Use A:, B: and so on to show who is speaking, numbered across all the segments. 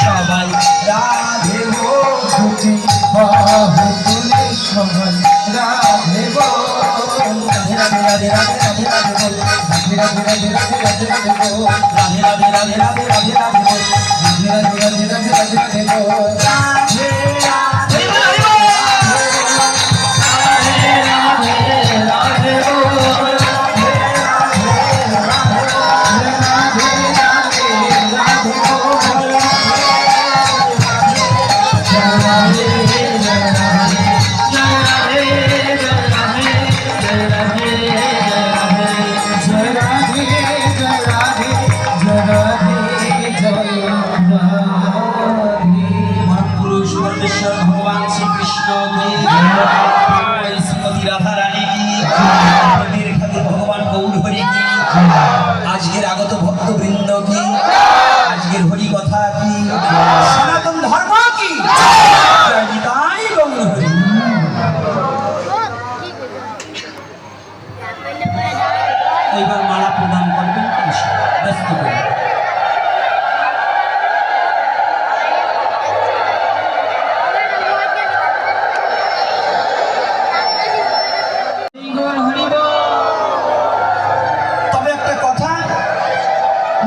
A: সবাই রাধে গো দুটি বাহু তুলে সবাই রাধে গো রাধে রাধে রাধে রাধে রাধে রাধে বল রাধে রাধে রাধে রাধে রাধে রাধে বল রাধে রাধে রাধে রাধে রাধে রাধে বল রাধে রাধে রাধে রাধে রাধে রাধে বল রাধে भगवान श्री कृष्ण की श्रीमती राधा रानी की भगवान गौर हरि की आज के आगत भक्तवृंद की आज के हरि कथा की सनातन धर्म की गीताई गौर हरि एबार माला प्रदान करबेन व्यस्त করে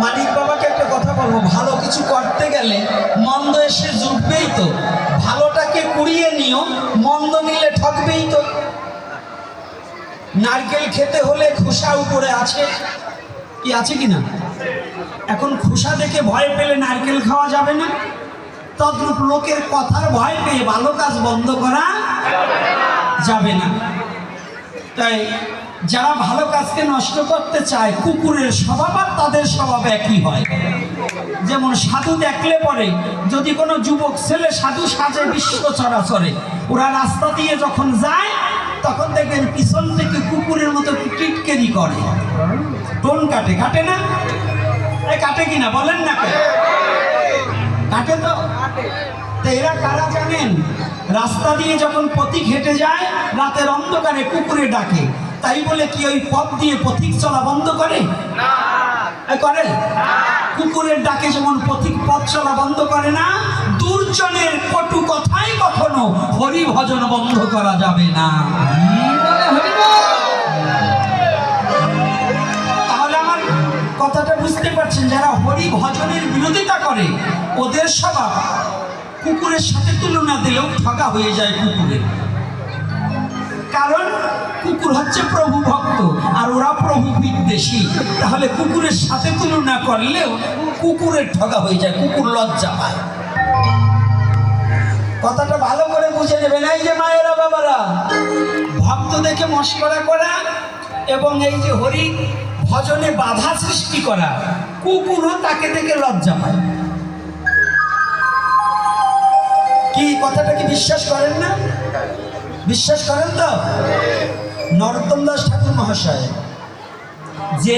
A: মালিক বাবাকে একটা কথা বলবো, ভালো কিছু করতে গেলে মন্দ এসে জুটবেই তো, ভালোটাকে কুড়িয়ে নিও, মন্দ নিলে ঠকবেই তো। নারকেল খেতে হলে খোসা উপরে আছে কি আছে কিনা? এখন খোসা দেখে ভয় পেলে নারকেল খাওয়া যাবে না, তদ্রূপ লোকের কথার ভয় পেয়ে ভালো কাজ বন্ধ করা যাবে না। তাই যারা ভালো কাজকে নষ্ট করতে চায়, কুকুরের স্বভাব আর তাদের স্বভাব একই হয়। যেমন সাধু দেখলে পরে যদি কোনো যুবক ছেলে সাধু সাজে বিশ্ব চরাচরে, ওরা রাস্তা দিয়ে যখন যায় তখন দেখবেন পিছন থেকে কুকুরের মতো টিটকেরি করে, টোন কাটে, কাটে না? কাটে কিনা বলেন না? কাটে তো। এরা কারা জানেন? রাস্তা দিয়ে যখন পথিক হেঁটে যায় রাতের অন্ধকারে কুকুরে ডাকে, তাই বলে কি ওই পথ দিয়ে পথিক চলা বন্ধ করে? করে? কুকুরের ডাকে যেমন পথিক পথ চলা বন্ধ করে না, দুর্জনের কটু কথাই কখনো হরি ভজন বন্ধ করা যাবে না। তাহলে আমার কথাটা বুঝতে পারছেন? যারা হরি ভজনের বিরোধিতা করে ওদের স্বভাব কুকুরের সাথে তুলনা দিলেও ঠগা হয়ে যায় কুকুরের। কারণ কুকুর হচ্ছে প্রভু ভক্ত আর ওরা প্রভু বিদ্বেষী, তাহলে কুকুরের সাথে তুলনা করলেও কুকুরের ঠগা হয়ে যায়, কুকুর লজ্জা পায়। কথাটা ভালো করে বুঝে নেবেন। এই যে মায়েরা বাবারা, ভক্ত দেখে মস্করা করা এবং এই যে হরি ভজনে বাধা সৃষ্টি করা, কুকুরও তাকে দেখে লজ্জা পায়। কি কথাটা কি বিশ্বাস করেন না? বিশ্বাস করেন তো? নরোত্তম দাস ঠাকুর মহাশয়